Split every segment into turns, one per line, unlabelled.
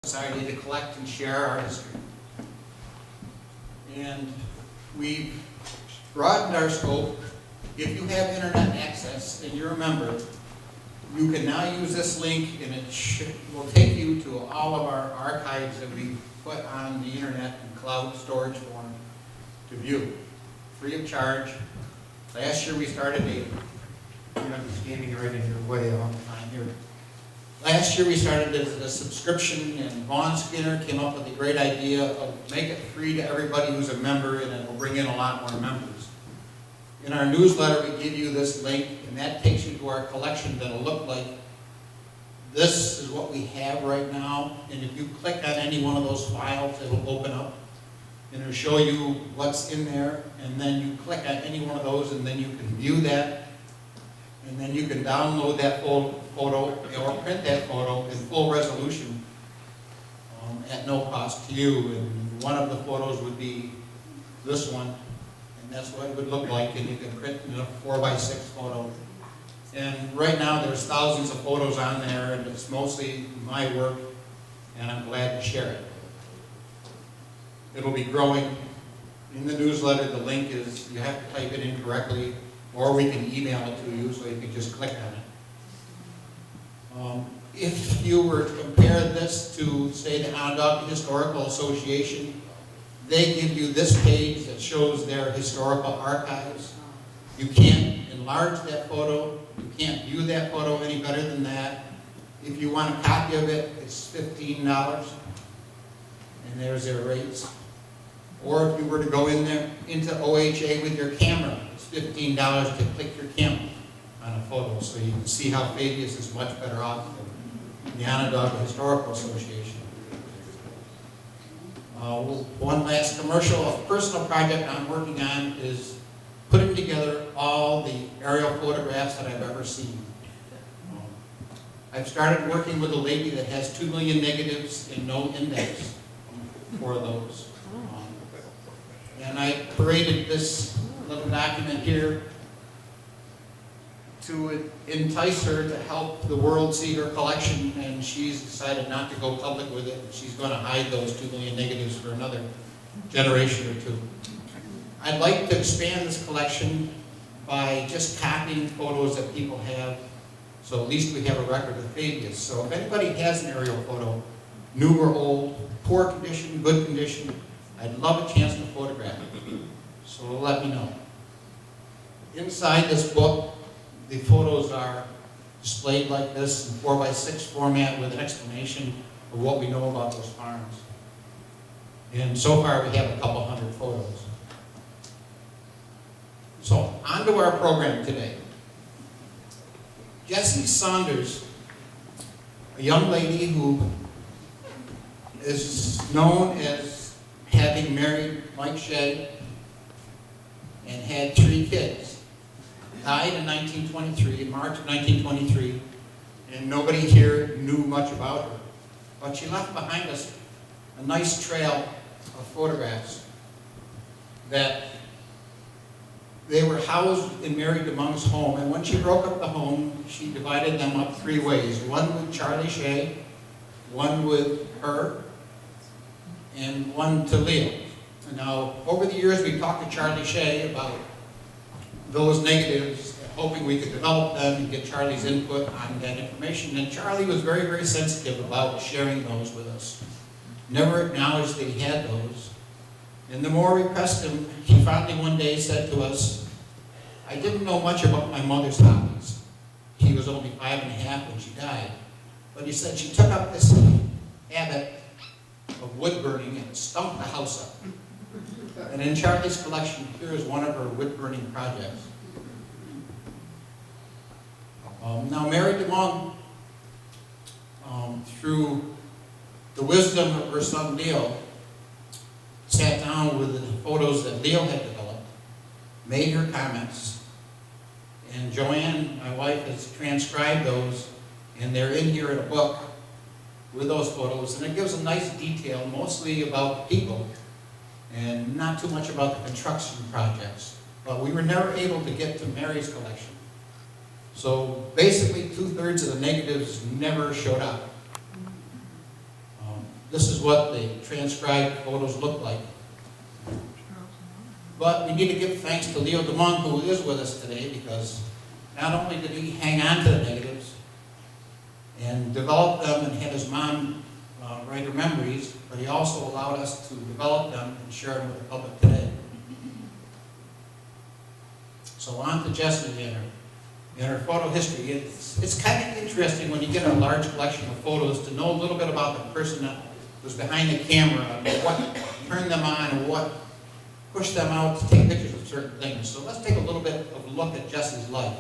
society to collect and share our history. And we've broadened our scope. If you have internet access and you're a member, you can now use this link and it will take you to all of our archives that we put on the internet in cloud storage form to view, free of charge. Last year we started I'm standing right in your way all the time here. Last year we started a subscription, and Vaughn Skinner came up with a great idea of make it free to everybody who's a member, and it will bring in a lot more members. In our newsletter we give you this link, and that takes you to our collection that'll look like this is what we have right now, and if you click on any one of those files, it'll open up, and it'll show you what's in there, and then you click on any one of those, and then you can view that, and then you can download that photo or print that photo in full resolution at no cost to you. And one of the photos would be this one, and that's what it would look like, and you can print in a 4x6 photo. And right now there's thousands of photos on there, and it's mostly my work, and I'm glad to share it. It'll be growing. In the newsletter, the link is, you have to type it in correctly, or we can email it to you, so you can just click on it. If you were to compare this to, say, the Onondaga Historical Association, they give you this page that shows their historical archives. You can't enlarge that photo. You can't view that photo any better than that. If you want a copy of it, it's $15, and there's their rates. Or if you were to go in there into OHA with your camera, it's $15 to click your camera on a photo, so you can see how Fabius is much better off than the Onondaga Historical Association. One last commercial, a personal project I'm working on is putting together all the aerial photographs that I've ever seen. I've started working with a lady that has 2 million negatives and no index for those. And I created this little document here to entice her to help the world see her collection, and she's decided not to go public with it. She's going to hide those 2 million negatives for another generation or two. I'd like to expand this collection by just copying photos that people have, so at least we have a record of Fabius. So if anybody has an aerial photo, new or old, poor condition, good condition, I'd love a chance to photograph it, so let me know. Inside this book, the photos are displayed like this in 4x6 format with an explanation of what we know about those farms. And so far we have a couple hundred photos. So, on to our program today. Jessie Saunders, a young lady who is known as having married like Shea and had 3 kids, died in 1923, in March of 1923, and nobody here knew much about her. But she left behind us a nice trail of photographs that they were housed in Mary DeMung's home, and when she broke up the home, she divided them up 3 ways. One with Charlie Shea, one with her, and one to Leo. Now, over the years, we've talked to Charlie Shea about those negatives, hoping we could develop them and get Charlie's input on that information. And Charlie was very, very sensitive about sharing those with us. Never acknowledged that he had those. And the more we pressed him, he finally one day said to us, I didn't know much about my mother's hobbies. He was only 5½ when she died. But he said she took up this habit of wood burning and stumped the house up. And in Charlie's collection, here is one of her wood burning projects. Now Mary DeMung, through the wisdom of her son Leo, sat down with the photos that Leo had developed, made her comments, and Joanne, my wife, has transcribed those, and they're in here in a book with those photos, and it gives a nice detail, mostly about people, and not too much about the construction projects. But we were never able to get to Mary's collection. So basically 2/3 of the negatives never showed up. this is what the transcribed photos look like. But we need to give thanks to Leo DeMont, who is with us today, because not only did he hang on to the negatives and develop them and have his mom write her memories, but he also allowed us to develop them and share them with the public today. So on to Jessie and her photo history. It's kind of interesting when you get a large collection of photos to know a little bit about the person that was behind the camera, and what turned them on, and what pushed them out to take pictures of certain things. So let's take a little bit of a look at Jessie's life.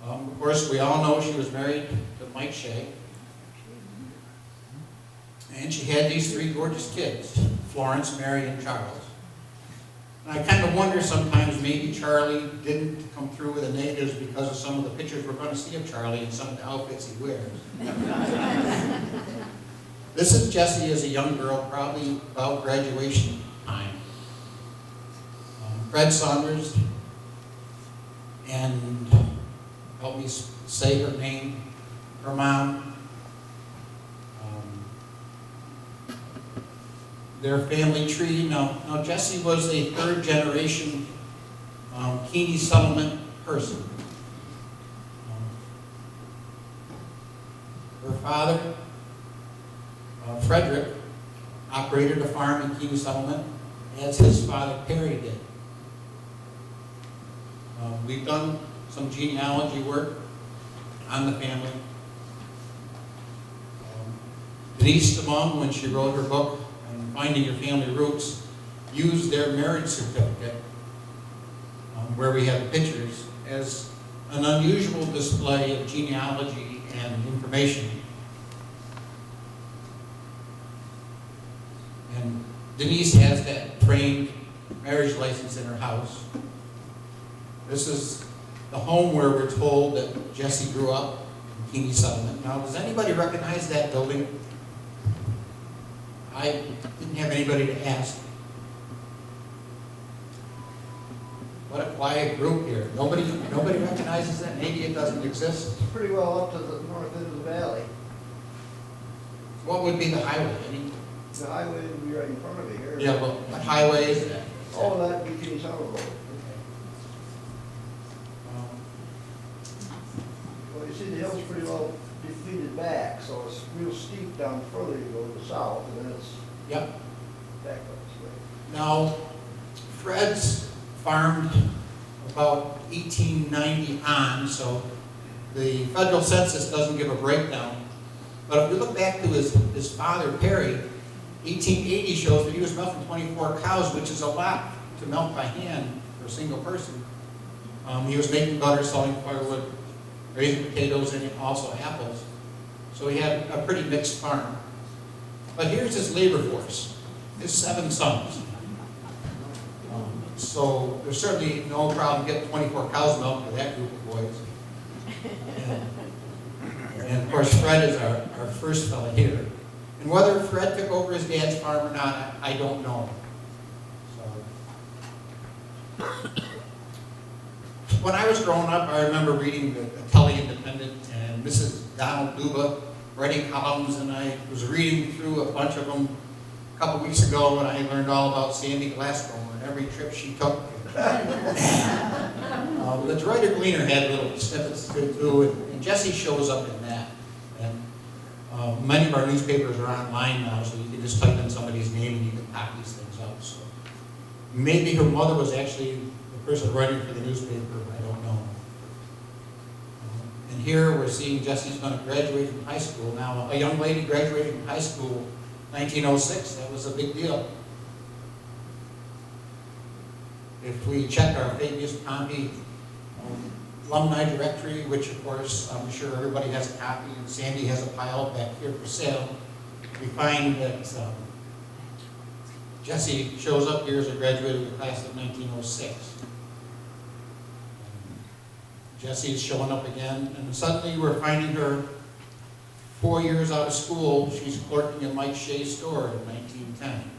Of course, we all know she was married to Mike Shea. And she had these three gorgeous kids, Florence, Mary, and Charles. And I kind of wonder sometimes maybe Charlie didn't come through with the negatives because of some of the pictures we're going to see of Charlie and some of the outfits he wears. This is Jessie as a young girl, probably about graduation time. Fred Saunders, and help me say her name, her mom. Their family tree. Now Jessie was a third generation Keeney settlement person. Her father, Frederick, operated a farm in Keeney settlement, as his father Perry did. We've done some genealogy work on the family. Denise DeMont, when she wrote her book, Finding Your Family Roots, used their marriage certificate, where we have pictures, as an unusual display of genealogy and information. And Denise has that framed marriage license in her house. This is the home where we're told that Jessie grew up in Keeney Settlement. Now, does anybody recognize that building? I didn't have anybody to ask. What a quiet group here. Nobody recognizes that? Maybe it doesn't exist?
It's pretty well up to the north end of the valley.
What would be the highway?
The highway would be right in front of you here.
Yeah, but what highway is that?
All of that would be Keeney Summer Road. Well, you see the hill's pretty well defeated back, so it's real steep down further you go to the south, and then it's
Yep.
back up this way.
Now, Fred's farmed about 1890 on, so the federal census doesn't give a breakdown. But if we look back to his father, Perry, 1880 shows that he was milking 24 cows, which is a lot to milk by hand for a single person. He was making butter, selling firewood, raising potatoes, and also apples. So he had a pretty mixed farm. But here's his labor force, his 7 sons. So there's certainly no problem getting 24 cows milked for that group of boys. And of course, Fred is our first fella here. And whether Fred took over his dad's farm or not, I don't know. So, when I was growing up, I remember reading the Tele-Independent and Mrs. Donald Duba writing columns, and I was reading through a bunch of them a couple weeks ago, and I learned all about Sandy Glasgow and every trip she took. The Detroiter Gleaner had little snippets too, and Jessie shows up in that. And many of our newspapers are online now, so you can just type in somebody's name and you can pop these things up. So maybe her mother was actually the person writing for the newspaper, I don't know. And here we're seeing Jessie's going to graduate from high school. Now, a young lady graduated from high school 1906, that was a big deal. If we check our Fabius Pompey alumni directory, which of course I'm sure everybody has a copy, and Sandy has a pile back here for sale, we find that Jessie shows up here as a graduate of the class of 1906. Jessie is showing up again, and suddenly we're finding her 4 years out of school. She's clerking in Mike Shea's store in 1910.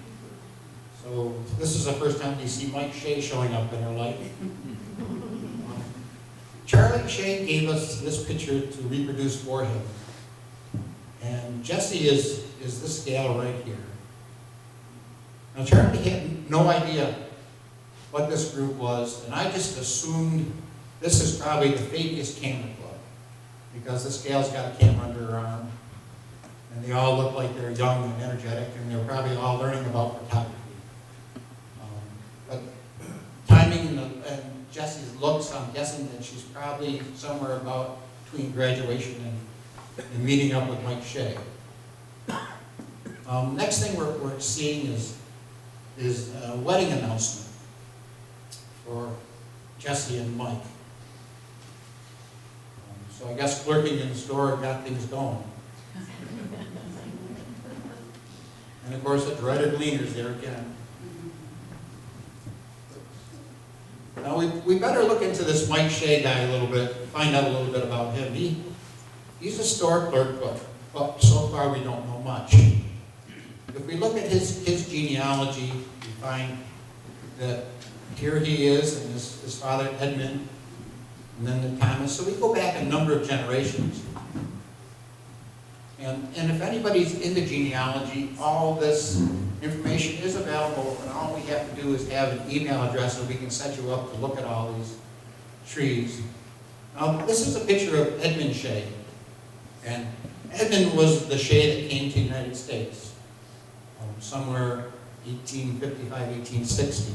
So this is the first time we see Mike Shea showing up in her life. Charlie Shea gave us this picture to reproduce for him. And Jessie is this gal right here. Now Charlie had no idea what this group was, and I just assumed this is probably the Fabius Camera Club, because this gal's got a camera under her arm, and they all look like they're young and energetic, and they're probably all learning about photography. But timing and Jessie's looks, I'm guessing that she's probably somewhere about between graduation and meeting up with Mike Shea. Next thing we're seeing is a wedding announcement for Jessie and Mike. So I guess clerking in the store got things going. And of course, the dreaded leaners there again. Now we better look into this Mike Shea guy a little bit, find out a little bit about him. He's a store clerk, but so far we don't know much. If we look at his genealogy, we find that here he is, and his father Edmund, and then the Thomas. So we go back a number of generations. And if anybody's into genealogy, all this information is available, and all we have to do is have an email address and we can set you up to look at all these trees. Now, this is a picture of Edmund Shea. And Edmund was the Shea that came to the United States, somewhere 1855, 1860.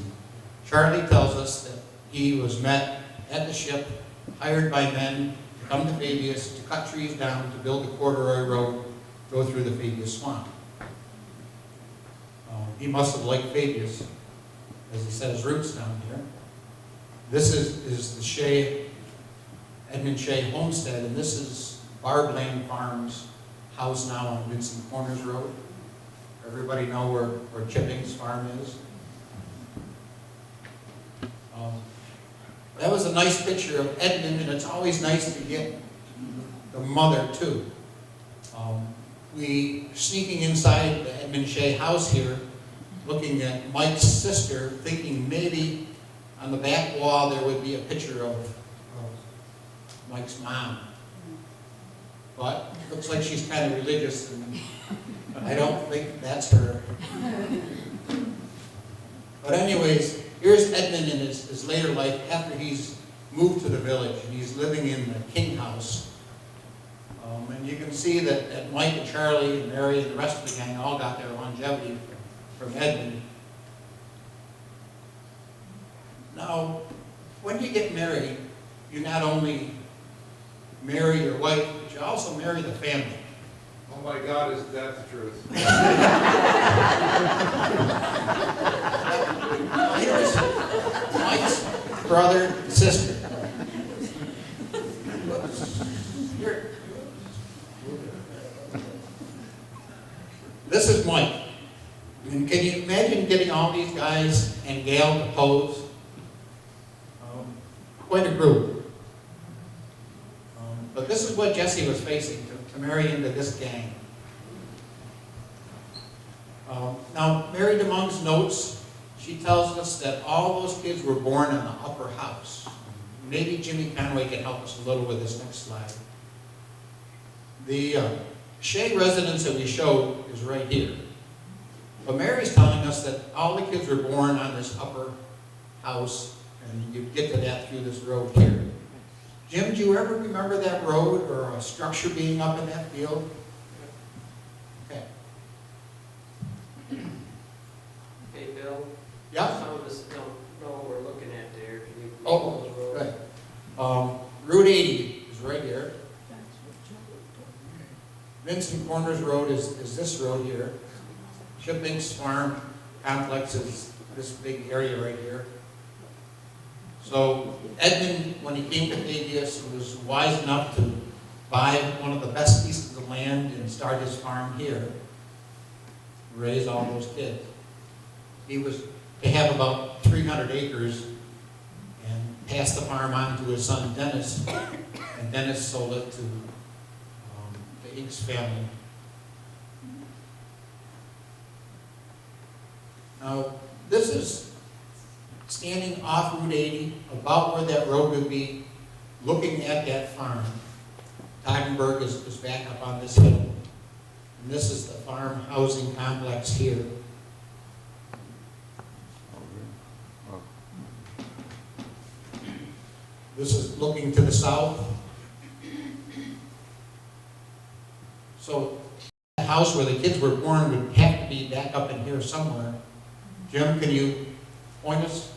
Charlie tells us that he was met at the ship, hired by men to come to Fabius to cut trees down to build the corduroy road, go through the Fabius swamp. He must have liked Fabius, as he set his roots down here. This is the Shea, Edmund Shea homestead, and this is Barbland Farms house now on Vincent Corners Road. Everybody know where Chipping's farm is. That was a nice picture of Edmund, and it's always nice to get the mother too. We sneaking inside the Edmund Shea house here, looking at Mike's sister, thinking maybe on the back wall there would be a picture of Mike's mom. But it looks like she's kind of religious, and I don't think that's her. But anyways, here's Edmund in his later life after he's moved to the village, and he's living in the King house. And you can see that Mike and Charlie and Mary and the rest of the gang all got their longevity from Edmund. Now, when you get married, you not only marry your wife, but you also marry the family.
Oh my God, is that the truth?
Here's Mike's brother and sister. Here. This is Mike. And can you imagine getting all these guys and Gail to pose? Quite a group. But this is what Jessie was facing to marry into this gang. Now, Mary DeMong's notes, she tells us that all those kids were born in the upper house. Maybe Jimmy Conway can help us a little with this next slide. The Shea residence that we showed is right here. But Mary's telling us that all the kids were born on this upper house, and you get to that through this road here. Jim, do you ever remember that road or a structure being up in that field? Okay.
Hey, Bill?
Yeah?
Some of us don't know what we're looking at there. Can you please
Oh,
those roads?
right. Route 80 is right here. Vincent Corners Road is this road here. Shipping's farm complex is this big area right here. So Edmund, when he came to Fabius, was wise enough to buy one of the best pieces of land and start his farm here, raise all those kids. He was to have about 300 acres and pass the farm on to his son Dennis, and Dennis sold it to the Inks family. Now, this is standing off Route 80, about where that road would be, looking at that farm. Toggenburg is back up on this hill. And this is the farm housing complex here. This is looking to the south. So the house where the kids were born would have to be back up in here somewhere. Jim, can you point us?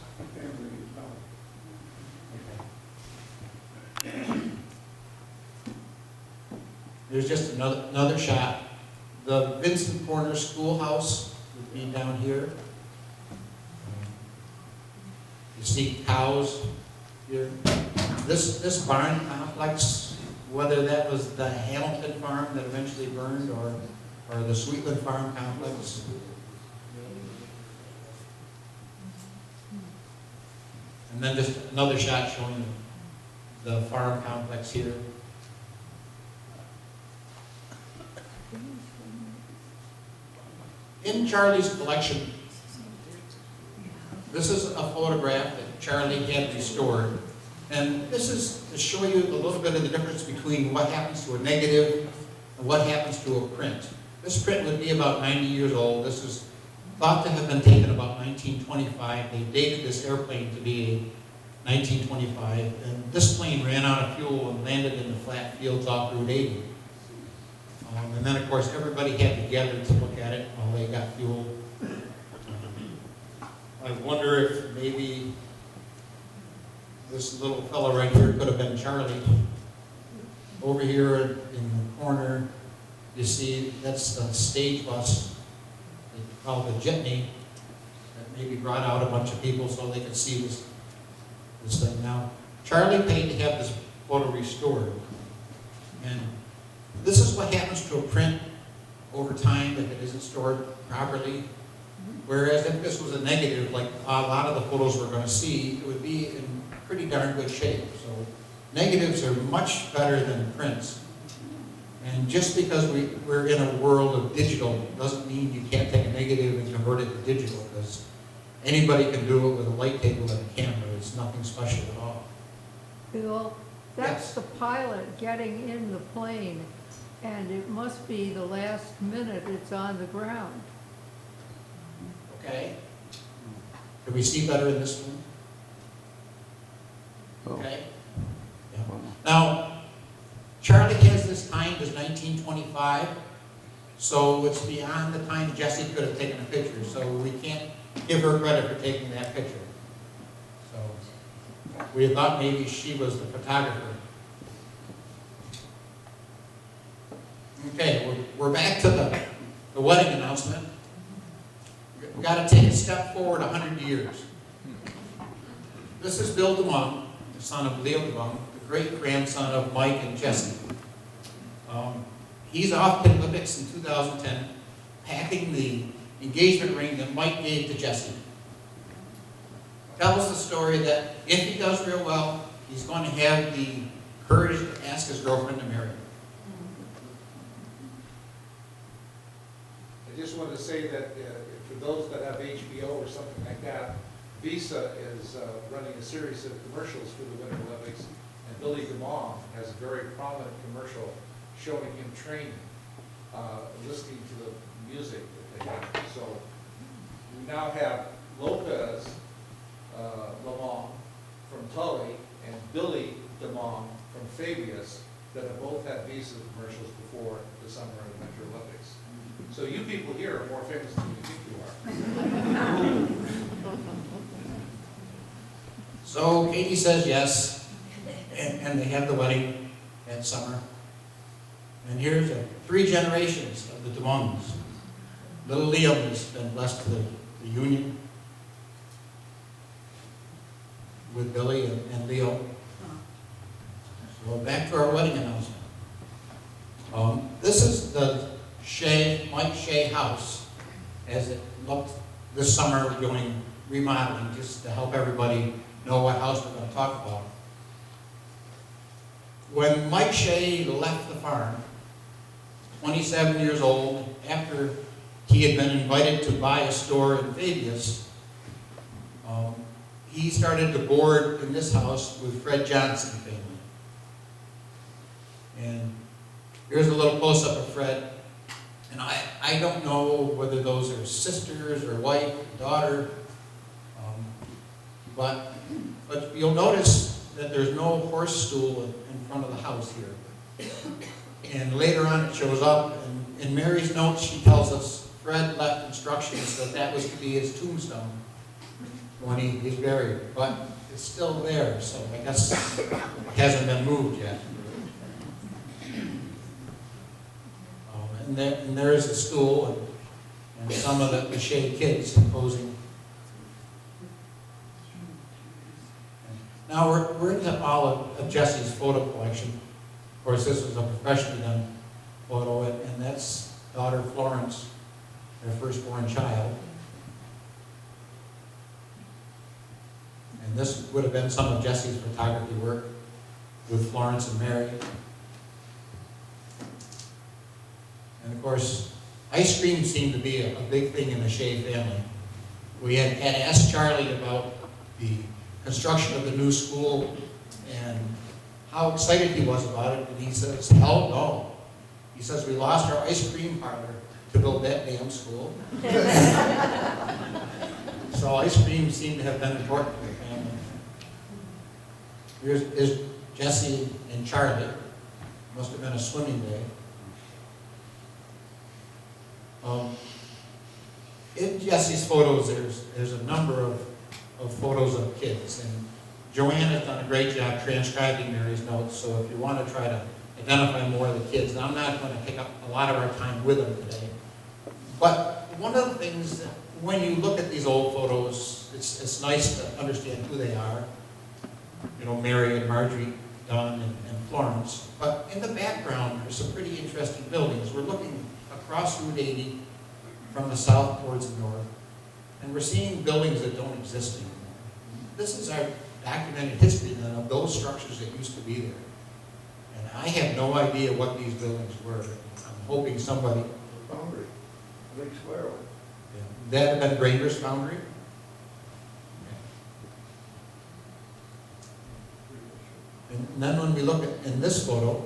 There's just another shot. The Vincent Corner Schoolhouse would be down here. You see cows here. This barn complex, whether that was the Hamilton farm that eventually burned or the Sweetland farm complex. And then just another shot showing the farm complex here. In Charlie's collection, this is a photograph that Charlie had restored. And this is to show you a little bit of the difference between what happens to a negative and what happens to a print. This print would be about 90 years old. This is thought to have been taken about 1925. They dated this airplane to be 1925. And this plane ran out of fuel and landed in the flat fields off Route 80. And then, of course, everybody had to gather to look at it while they got fuel. I wonder if maybe this little fellow right here could have been Charlie. Over here in the corner, you see that's the stage bus, called the jitney, that maybe brought out a bunch of people so they could see this thing. Now, Charlie paid to have this photo restored. And this is what happens to a print over time if it isn't stored properly. Whereas if this was a negative, like a lot of the photos we're going to see, it would be in pretty darn good shape. So negatives are much better than prints. And just because we're in a world of digital doesn't mean you can't take a negative and convert it to digital, because anybody can do it with a light table and a camera. It's nothing special at all.
Bill, that's the pilot getting in the plane, and it must be the last minute it's on the ground.
Okay? Can we see better in this one? Okay? Yeah. Now, Charlie has this timed as 1925, so it's beyond the time Jessie could have taken a picture, so we can't give her credit for taking that picture. So we thought maybe she was the photographer. Okay, we're back to the wedding announcement. We've got to take a step forward 100 years. This is Bill DeMong, the son of Leo DeMong, the great-grandson of Mike and Jessie. He's off to the Olympics in 2010, packing the engagement ring that Mike gave to Jessie. Tells the story that if he does real well, he's going to have the courage to ask his girlfriend to marry him.
I just wanted to say that for those that have HBO or something like that, Visa is running a series of commercials for the Winter Olympics, and Billy DeMong has a very prominent commercial showing him training, listening to the music that they have. So we now have Lopez DeMong from Tully and Billy DeMong from Fabius that have both had Visa commercials before the Summer and Winter Olympics. So you people here are more famous than you think you are.
So Katie says yes, and they have the wedding that summer. And here's 3 generations of the DeMongs. Little Liam has been blessed to the union with Billy and Leo. So back to our wedding announcement. This is the Mike Shea house as it looked this summer. We're doing remodeling just to help everybody know what house we're going to talk about. When Mike Shea left the farm, 27 years old, after he had been invited to buy a store in Fabius, he started to board in this house with Fred Johnson family. And here's a little close-up of Fred. And I don't know whether those are sisters or wife, daughter, but you'll notice that there's no horse stool in front of the house here. And later on it shows up, and in Mary's notes she tells us Fred left instructions that that was to be his tombstone when he's buried, but it's still there, so I guess it hasn't been moved yet. And there is a stool and some of the Shea kids posing. Now we're into all of Jessie's photo collection. Of course, this was a professionally done photo, and that's daughter Florence, their firstborn child. And this would have been some of Jessie's photography work with Florence and Mary. And of course, ice cream seemed to be a big thing in the Shea family. We had asked Charlie about the construction of the new school and how excited he was about it, and he says, hell no. He says, we lost our ice cream parlor to build that damn school. So ice cream seemed to have been important to the family. Here's Jessie and Charlie. Must have been a swimming day. In Jessie's photos, there's a number of photos of kids, and Joanne has done a great job transcribing Mary's notes, so if you want to try to identify more of the kids, and I'm not going to take up a lot of our time with them today, but one of the things that when you look at these old photos, it's nice to understand who they are. You know, Mary and Marjorie, Don and Florence, but in the background there's some pretty interesting buildings. We're looking across Route 80 from the south towards the north, and we're seeing buildings that don't exist anymore. This is our documented history then of those structures that used to be there. And I have no idea what these buildings were. I'm hoping somebody...
Foundry, big square one.
That had been Granger's Foundry? And then when we look at in this photo,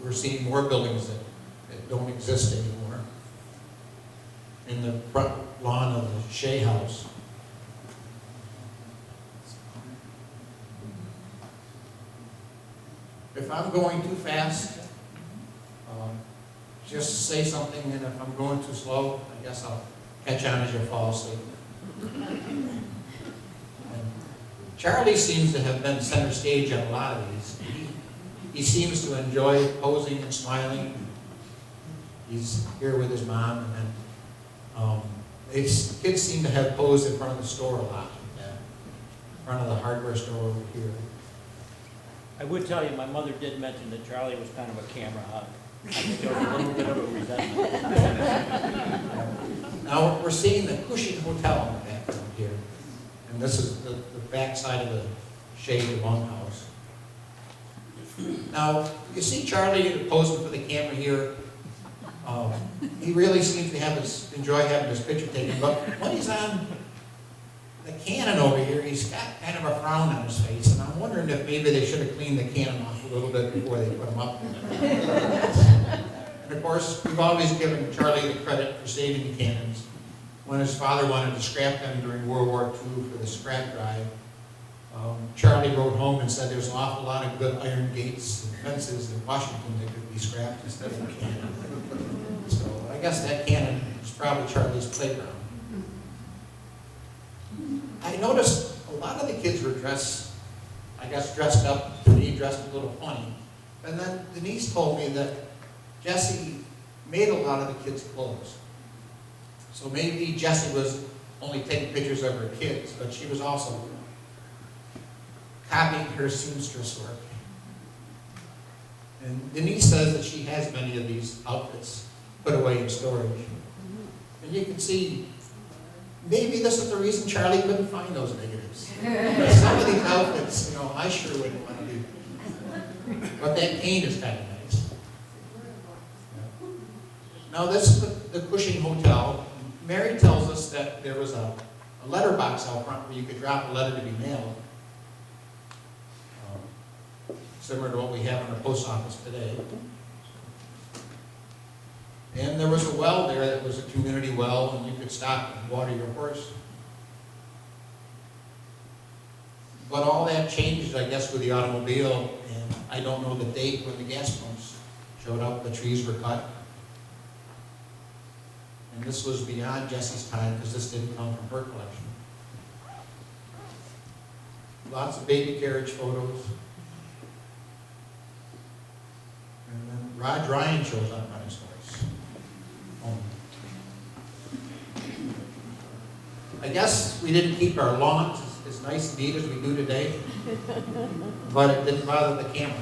we're seeing more buildings that don't exist anymore. In the front lawn of the Shea house. If I'm going too fast, just say something, and if I'm going too slow, I guess I'll catch on as you fall asleep. And Charlie seems to have been center stage on a lot of these. He seems to enjoy posing and smiling. He's here with his mom, and then these kids seem to have posed in front of the store a lot. In front of the hardware store over here.
I would tell you, my mother did mention that Charlie was kind of a camera hog. I think there was a little bit of a resentment.
Now we're seeing the Cushing Hotel in the background here. And this is the back side of the Shea DeLong house. Now, you see Charlie posing for the camera here. He really seems to enjoy having his picture taken, but when he's on the cannon over here, he's got kind of a frown on his face, and I'm wondering if maybe they should have cleaned the cannon off a little bit before they put him up there. And of course, we've always given Charlie the credit for saving the cannons. When his father wanted to scrap them during World War II for the scrap drive, Charlie wrote home and said there's an awful lot of good iron gates and fences in Washington that could be scrapped instead of a cannon. So I guess that cannon is probably Charlie's playground. I noticed a lot of the kids were dressed up, to me, dressed a little funny. And then Denise told me that Jessie made a lot of the kids' clothes. So maybe Jessie was only taking pictures of her kids, but she was also copying her seamstress work. And Denise says that she has many of these outfits put away in storage. And you can see, maybe this is the reason Charlie couldn't find those negatives. Some of these outfits, you know, I sure wouldn't want to do. But that cane is kind of nice. Now this is the Cushing Hotel. Mary tells us that there was a letterbox out front where you could drop a letter to be mailed. Similar to what we have in our post office today. And there was a well there that was a community well, and you could stop and water your horse. But all that changed, I guess, with the automobile, and I don't know the date when the gas pumps showed up, the trees were cut. And this was beyond Jessie's time, because this didn't come from her collection. Lots of baby carriage photos. And then Rod Ryan shows up on his horse. I guess we didn't keep our lawns as nice and neat as we do today, but it didn't bother the camera.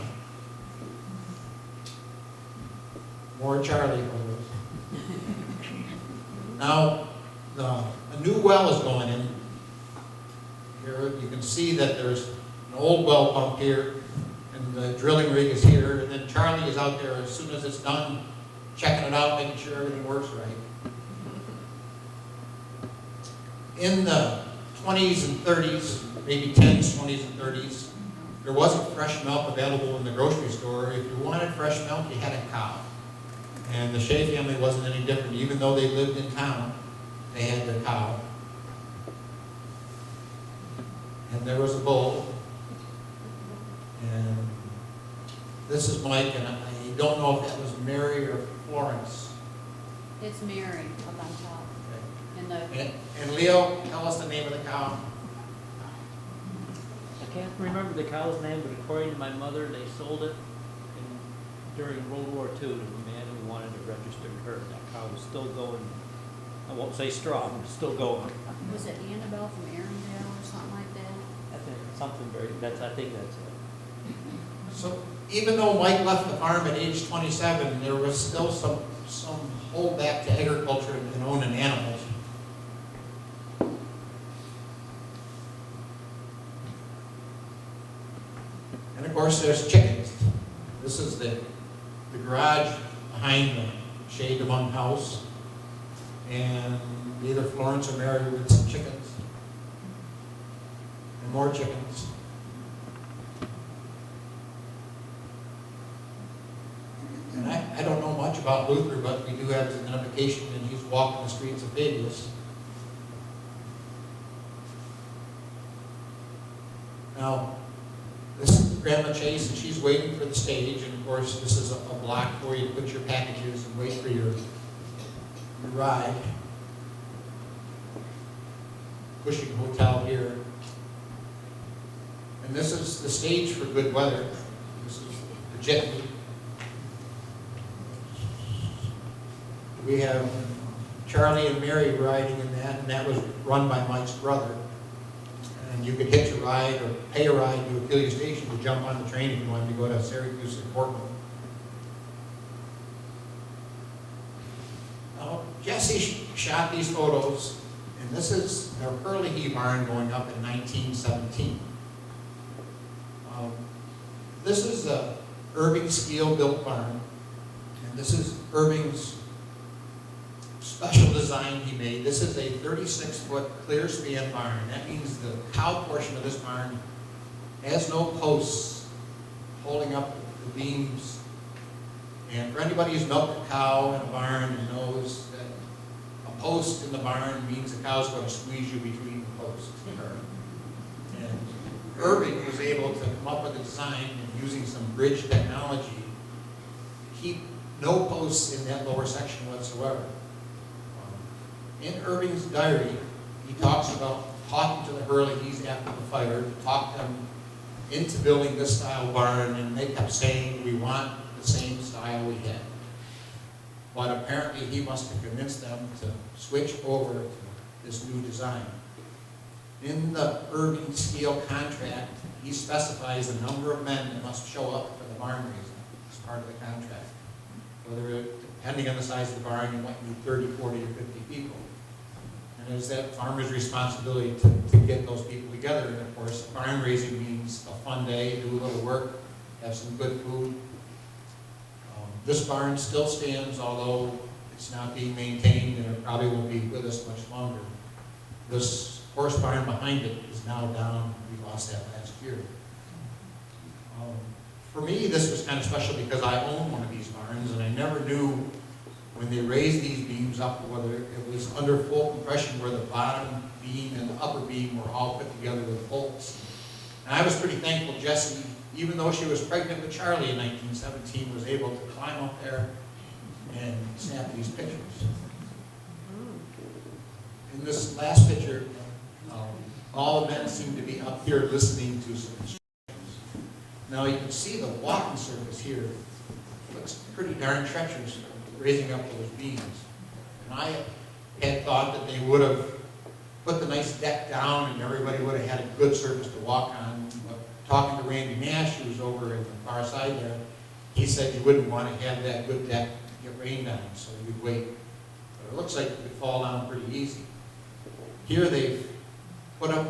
More Charlie photos. Now, a new well is going in. Here you can see that there's an old well pump here, and the drilling rig is here, and then Charlie is out there as soon as it's done, checking it out, making sure everything works right. In the 20s and 30s, maybe 10s, 20s, and 30s, there wasn't fresh milk available in the grocery store. If you wanted fresh milk, you had a cow. And the Shea family wasn't any different. Even though they lived in town, they had their cow. And there was a bull. And this is Mike, and I don't know if that was Mary or Florence.
It's Mary up on top. In the,
And Leo, tell us the name of the cow.
I can't remember the cow's name, but according to my mother, they sold it during World War II to a man who wanted to register her. That cow was still going, I won't say strong, but still going.
was it Annabelle from Arundel or something like that?
I think something very, I think that's it.
So even though Mike left the farm at age 27, there was still some holdback to agriculture and owning animals. And of course, there's chickens. This is the garage behind the Shea house. And either Florence or Mary with some chickens. And more chickens. And I don't know much about Luther, but we do have his identification, and he's walking the streets of Fabius. Now, this is Grandma Chase, and she's waiting for the stage, and of course, this is a block where you put your packages and wait for your ride. Cushing Hotel here. And this is the stage for good weather. This is the Jessie. We have Charlie and Mary riding in that, and that was run by Mike's brother. And you could hitch a ride or pay a ride to Aquilia Station to jump on the train if you wanted to go to Syracuse or Portland. Now, Jessie shot these photos, and this is their Hurley barn going up in 1917. This is the Irving steel-built barn, and this is Irving's special design he made. This is a 36-foot clear span barn. That means the cow portion of this barn has no posts holding up the beams. And for anybody who's milked a cow in a barn knows that a post in the barn means the cow's going to squeeze you between the posts. And Irving was able to come up with a design and using some bridge technology to keep no posts in that lower section whatsoever. In Irving's diary, he talks about talking to the Hurleys after the fire, to talk them into building this style barn, and they kept saying, we want the same style we had. But apparently he must have convinced them to switch over to this new design. In the Irving steel contract, he specifies the number of men that must show up for the barn raising as part of the contract. Whether, depending on the size of the barn, you might need 30, 40, or 50 people. And it's that farmer's responsibility to get those people together. And of course, barn raising means a fun day, do a little work, have some good food. This barn still stands, although it's not being maintained, and it probably won't be with us much longer. This horse barn behind it is now down. We lost that last year. For me, this was kind of special because I own one of these barns, and I never knew when they raised these beams up, whether it was under full compression where the bottom beam and the upper beam were all put together with bolts. And I was pretty thankful Jessie, even though she was pregnant with Charlie in 1917, was able to climb up there and snap these pictures. In this last picture, all the men seem to be up here listening to some instructions. Now you can see the walking surface here looks pretty darn treacherous for raising up those beams. And I had thought that they would have put the nice deck down and everybody would have had a good surface to walk on. But talking to Randy Nash, who was over at the far side there, he said you wouldn't want to have that good deck get rained on, so you'd wait. But it looks like it could fall down pretty easy. Here they've put up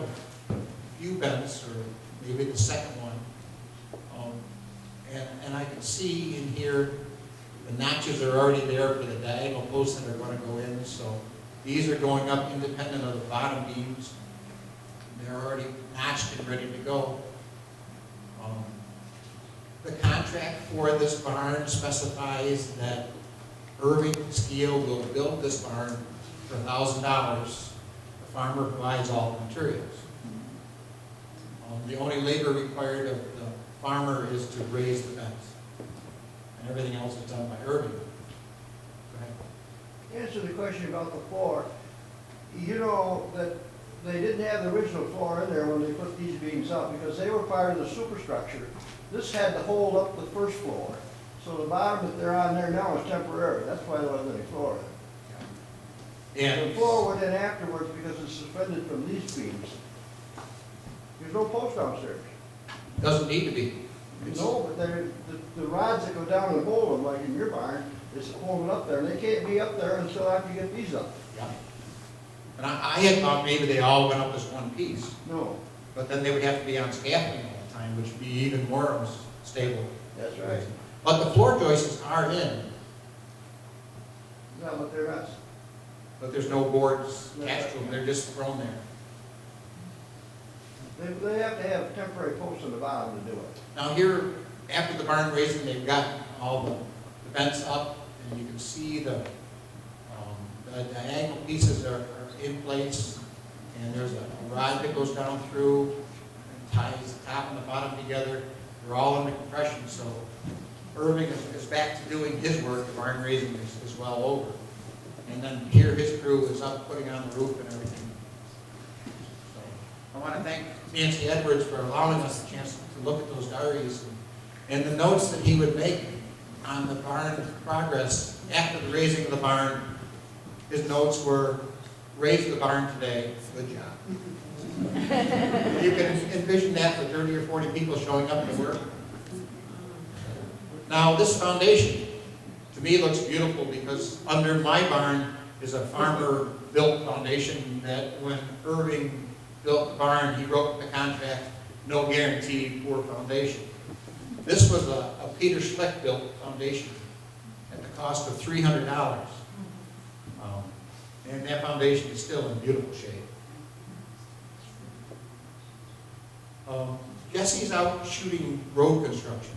a few bents, or maybe the second one. And I can see in here, the notches are already there for the diagonal posts that are going to go in. So these are going up independent of the bottom beams. They're already notched and ready to go. The contract for this barn specifies that Irving Steel will build this barn for $1,000. The farmer provides all the materials. The only labor required of the farmer is to raise the beds. And everything else is done by Irving. Go ahead.
Answer the question about the floor. You know that they didn't have the original floor in there when they put these beams up because they were part of the superstructure. This had to hold up the first floor. So the bottom that they're on there now is temporary. That's why there wasn't any floor in it.
And
The floor went in afterwards because it's suspended from these beams. There's no post downstairs.
doesn't need to be.
No, but the rods that go down and hold them, like in your barn, is holding up there, and they can't be up there until after you get these up.
Yeah. And I had thought maybe they all went up as one piece,
No,
but then they would have to be on scaffolding all the time, which would be even more unstable.
that's right.
But the floor joists are in,
No, but they're not.
but there's no boards attached to them, they're just thrown there.
They have to have temporary posts on the bottom to do it.
Now here, after the barn raising, they've got all the vents up, and you can see the diagonal pieces are in place, and there's a rod that goes down through and ties the top and the bottom together. They're all under compression, so Irving is back to doing his work. The barn raising is well over. And then here his crew is up putting on the roof and everything. So I want to thank Nancy Edwards for allowing us a chance to look at those diaries and the notes that he would make on the barn progress after the raising of the barn. His notes were, raise the barn today, good job. You can envision that for 30 or 40 people showing up to work. Now this foundation, to me, looks beautiful because under my barn is a farmer-built foundation that when Irving built the barn, he wrote the contract, no guarantee, poor foundation. This was a Peter Schlick-built foundation at the cost of $300. And that foundation is still in beautiful shape. Jessie's out shooting road construction.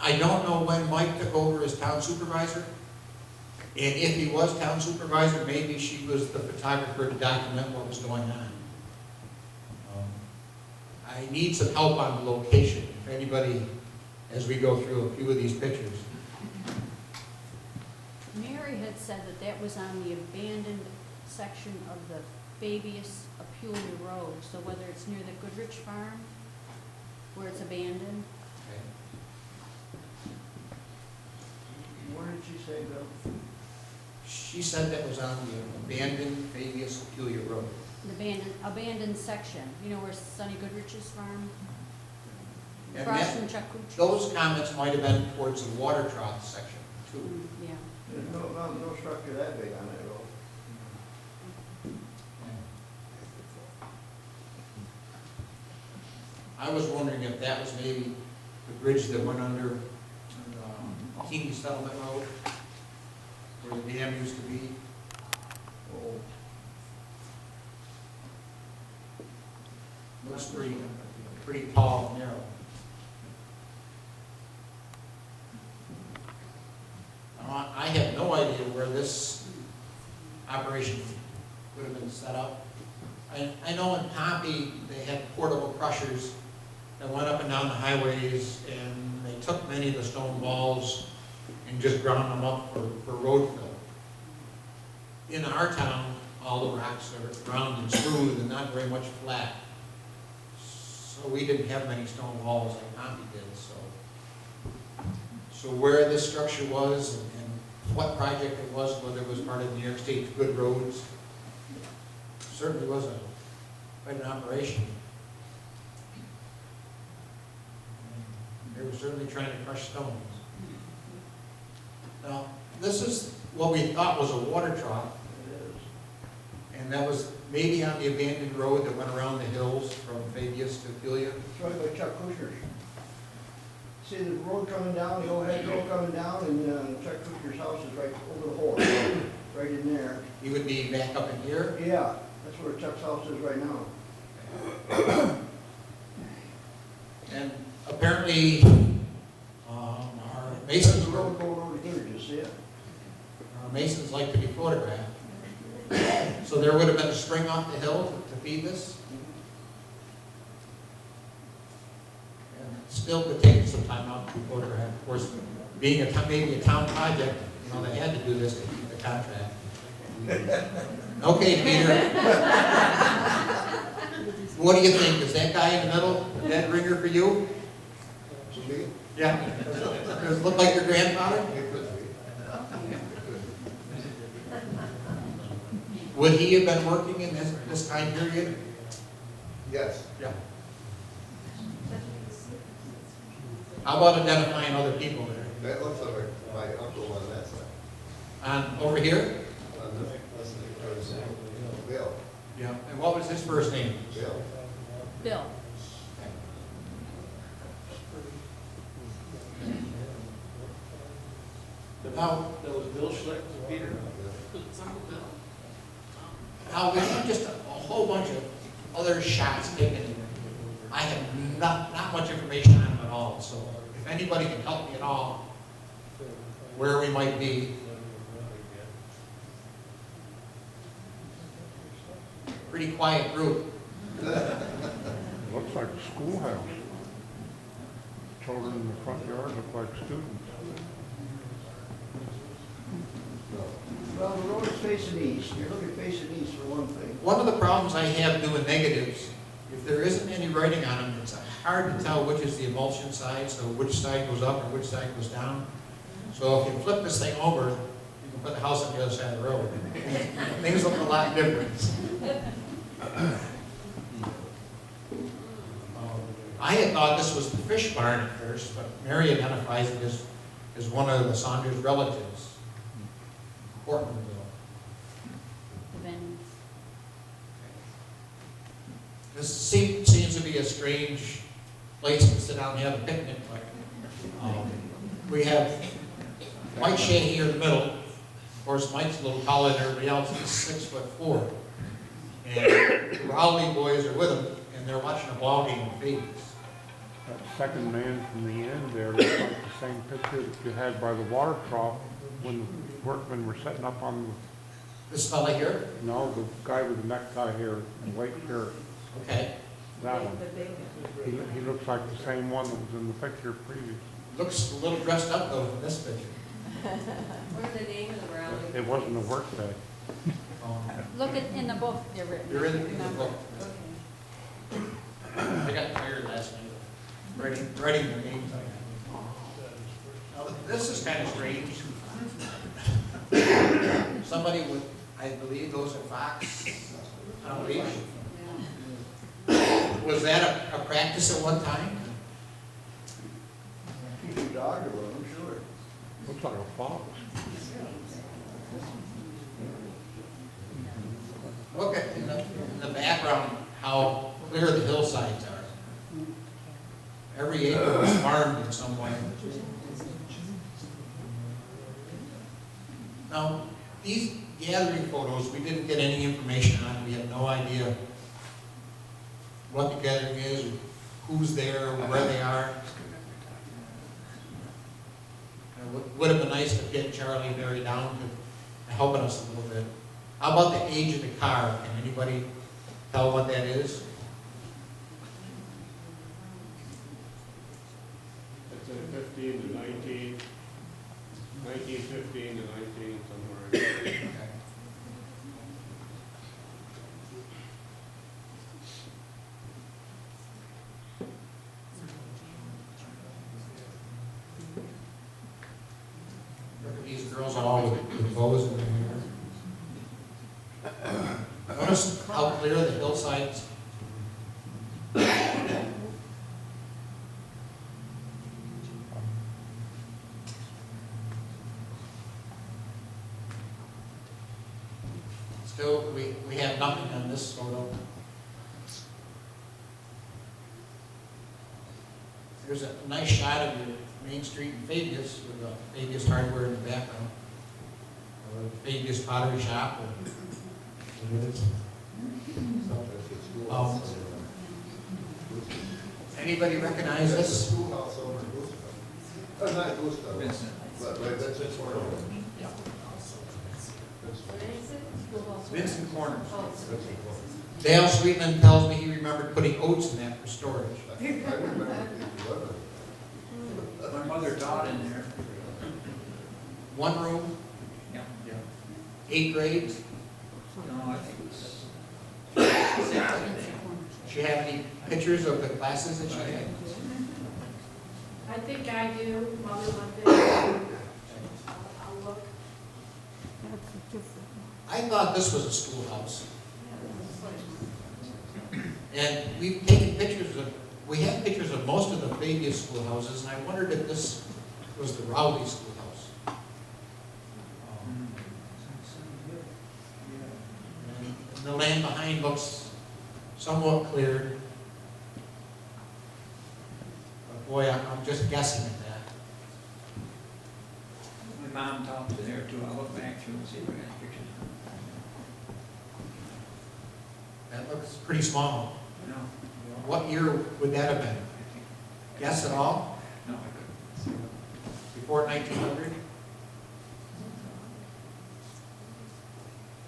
I don't know when Mike took over as town supervisor. And if he was town supervisor, maybe she was the photographer to document what was going on. I need some help on the location, if anybody, as we go through a few of these pictures.
Mary had said that that was on the abandoned section of the Fabius Apulia Road, so whether it's near the Goodrich farm, where it's abandoned.
Okay.
Where did she say, Bill?
She said that was on the abandoned Fabius Apulia Road.
The abandoned section, you know where Sonny Goodrich's farm?
And
Across
that-
from Chuck Kuchar's.
Those comments might have been towards the water trough section, too.
Yeah.
There's no structure that big on that road.
I was wondering if that was maybe the bridge that went under Keeney Settlement Road, where the dam used to be.
Oh,
Looks pretty tall and narrow. operation would have been set up. I know in Pompey, they had portable crushers that went up and down the highways, and they took many of the stone walls and just ground them up for road fill. In our town, all the rocks are round and smooth and not very much flat. So we didn't have many stone walls like Pompey did, so. So where this structure was and what project it was, whether it was part of New York State's good roads, certainly was quite an operation. They were certainly trying to crush stones. Now, this is what we thought was a water trough, and that was maybe on the abandoned road that went around the hills from Fabius to Apulia.
It's right by Chuck Kushner's. See the road coming down, the old head road coming down, and Chuck Kushner's house is right over the hole, right in there.
He would be back up in here.
Yeah, that's where Chuck's house is right now.
And apparently, our masons
That's the
were,
road going over here, you see it?
our masons like to be photographed. So there would have been a spring off the hill to feed this. And still could take some time out to be photographed. Of course, being maybe a town project, you know, they had to do this to keep the contract. Okay, Peter. What do you think? Is that guy in the middle a dead ringer for you? Yeah. Does it look like your grandfather? Would he have been working in this time period?
Yes.
Yeah. How about identifying other people there?
That looks like my uncle on that side.
Over here?
On this Bill.
Yeah. And what was his first name?
Bill.
Bill.
Now,
That was Bill Schlick, Peter?
now we have just a whole bunch of other shots taken. I have not much information on them at all, so if anybody can help me at all, where we might be. Pretty quiet group.
Looks like a schoolhouse. Children in the front yard look like students.
Well, the road is facing east. You're looking facing east for one thing.
One of the problems I have doing negatives, if there isn't any writing on them, it's hard to tell which is the emulsion side, so which side goes up and which side goes down. So if you flip this thing over, you can put the house on the other side of the road. Things look a lot different. I had thought this was the fish barn at first, but Mary identifies it as one of the Saunders relatives, Portlandville.
The venue.
This seems to be a strange place to sit down and have a picnic, but we have Mike Shea here in the middle. Of course, Mike's a little taller than everybody else, he's 6'4". And the Rowley boys are with him, and they're watching a ball game in Fabius.
That second man from the end there looks like the same picture that you had by the water trough when the workmen were setting up on
This fella here?
the guy with the necktie here, the white shirt.
Okay.
That one. He looks like the same one that was in the picture previous.
Looks a little dressed up though in this picture.
What's the name of the rally?
It wasn't a work day.
Look in the book, they're written.
You're in the
Remember.
book. I got tired last night writing their names. Now, this is kind of strange. Somebody with, I believe those are Fox on a leash. Was that a practice at one time?
Keep your dog around, I'm sure.
Looks like a fox.
Look at in the background how clear the hillsides are. Every acre was farmed in some way. Now, these gathering photos, we didn't get any information on. We have no idea what the gathering is, who's there, where they are. It would have been nice to get Charlie and Mary down to helping us a little bit. How about the age of the car? Can anybody tell what that is?
It's a 15 to 19, 1915 to 19, somewhere.
Okay. Look at these girls all with bows in their hair. Notice how clear the hillsides. Still, we have nothing on this photo. There's a nice shot of your Main Street in Fabius with the Fabius hardware in the background. Or the Fabius pottery shop. Or what it is. Anybody recognize this?
Schoolhouse over in Gustav. Not Gustav.
Vincent.
But right, that's just one of them.
Vincent Corners.
Vincent.
Dale Sweetland tells me he remembered putting oats in that for storage.
I remember it.
My mother taught in there.
One room,
Yeah.
8 grades.
No, I think it was.
She have any pictures of the classes that she had?
I think I do, Mother went there. I'll look.
That's a different
I thought this was a schoolhouse. And we've taken pictures of, we have pictures of most of the Fabius schoolhouses, and I wondered if this was the Rowley schoolhouse. And the land behind looks somewhat cleared. But boy, I'm just guessing at that.
My mom taught me there too. I'll look back through and see if I got pictures.
That looks pretty small.
No.
What year would that have been? Guess at all?
No, I couldn't.
Before 1900?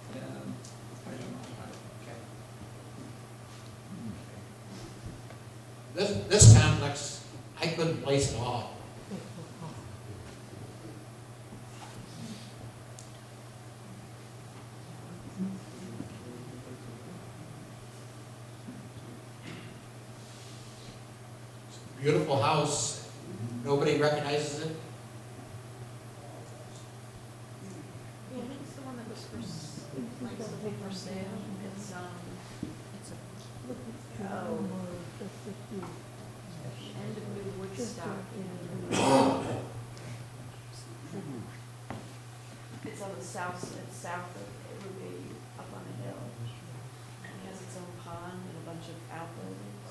I don't know.
This complex, I couldn't place at all. Beautiful house. Nobody recognizes it.
Yeah, I think it's the one that was like something for sale. It's oh, end of New Woodstock. It's on the south, it's south of, it would be up on a hill. And it has its own pond and a bunch of outbuildings.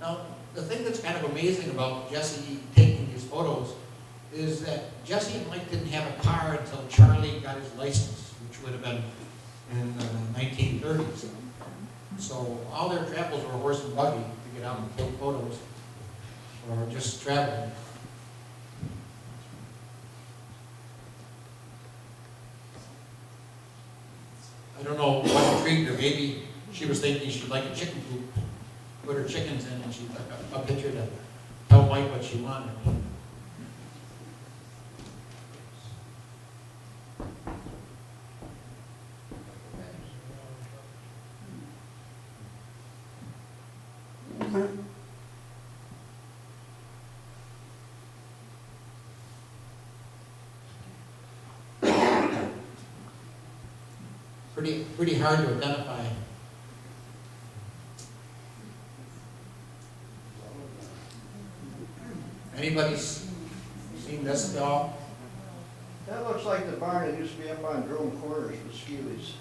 Now, the thing that's kind of amazing about Jessie taking these photos is that Jessie and Mike didn't have a car until Charlie got his license, which would have been in the 1930s. So all their travels were horse and buggy to get out and take photos, or just traveling. I don't know what intrigued her. Maybe she was thinking she'd like a chicken coop, put her chickens in, and she took a picture to tell Mike what she wanted. Pretty hard to identify. Anybody's seen this at all?
That looks like the barn that used to be up on Drone Corners with Skeely's.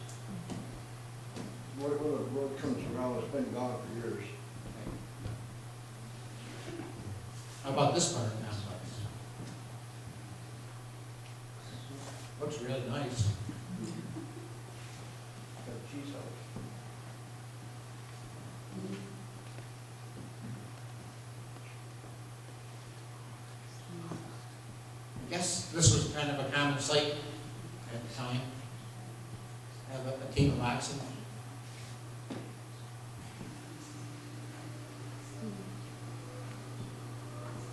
Where the road comes around, it's been gone for years.
How about this barn complex? Looks really nice.
Got a cheese house.
I guess this was kind of a common sight at the time. Have a team of oxen.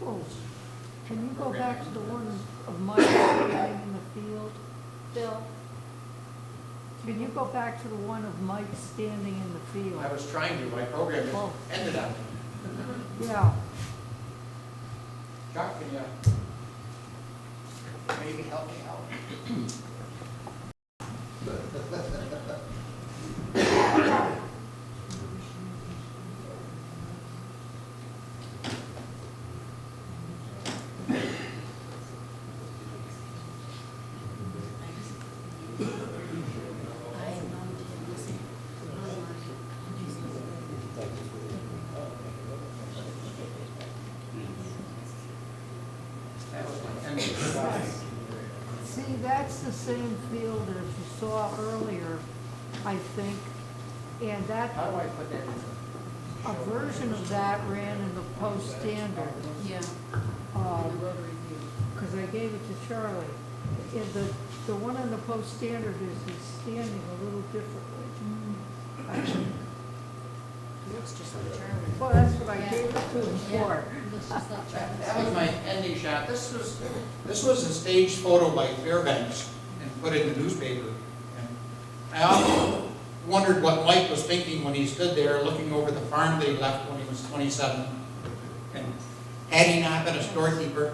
Oh, can you go back to the one of Mike standing in the field?
Bill,
Can you go back to the one of Mike standing in the field?
I was trying to, my program
Oh.
just ended on me.
Yeah,
Chuck, can you maybe help me out? That was my end.
see, that's the same field as you saw earlier, I think. And that,
How do I put that in?
a version of that ran in the Post Standard.
yeah,
Because I gave it to Charlie. And the one in the Post Standard is standing a little differently. I think.
it looks just like Charlie.
Well, that's what I
Yeah.
gave it to him for.
It looks just like Charlie.
That was my ending shot. This was a staged photo by Fairbanks and put in the newspaper. And I often wondered what Mike was thinking when he stood there looking over the farm that he left when he was 27. And had he not been a storekeeper,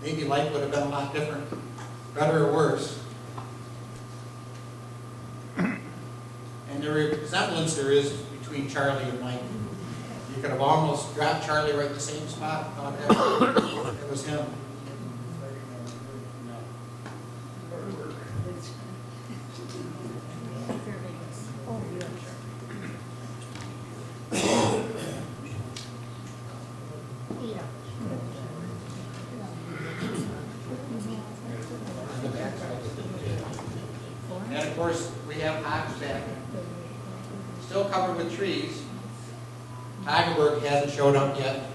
maybe life would have been a lot different, better or worse. And the resemblance there is between Charlie and Mike. You could have almost dropped Charlie right in the same spot and thought that it was him.
Oh, yeah. Yeah.
And of course, we have Hogs back, still covered with trees. Hagelberg hasn't showed up yet.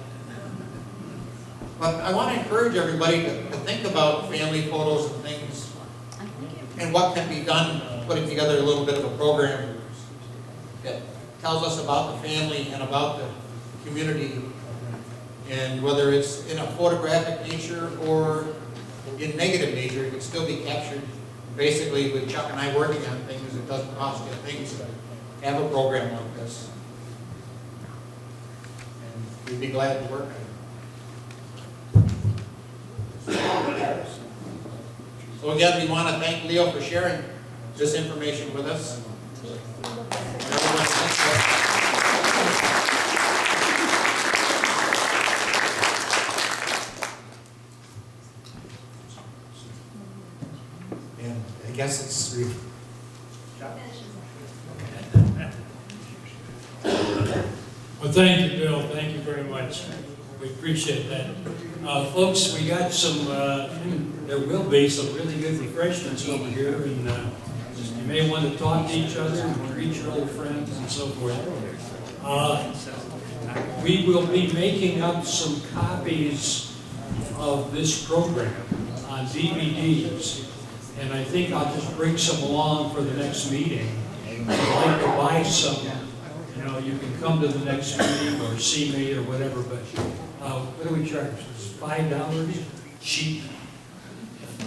But I want to encourage everybody to think about family photos and things
I think it
and what can be done, putting together a little bit of a program that tells us about the family and about the community, and whether it's in a photographic nature or in negative nature, it can still be captured. Basically, with Chuck and I working on things, it doesn't cost you things to have a program like this. And we'd be glad to work on it. So again, we want to thank Leo for sharing this information with us. Everyone, thank you. And I guess it's
Well, thank you, Bill. Thank you very much. We appreciate that. Folks, we got some, there will be some really good refreshments over here, and you may want to talk to each other and greet your old friends and so forth. We will be making up some copies of this program on DVDs, and I think I'll just bring some along for the next meeting. If you'd like to buy some, you know, you can come to the next meeting or see me or whatever, but what do we charge? It's $5? Cheap.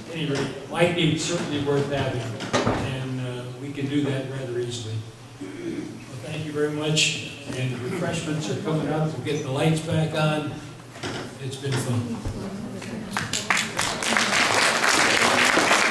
At any rate, might be certainly worth having, and we can do that rather easily. Well, thank you very much, and the refreshments are coming up. We're getting the lights back on. It's been fun.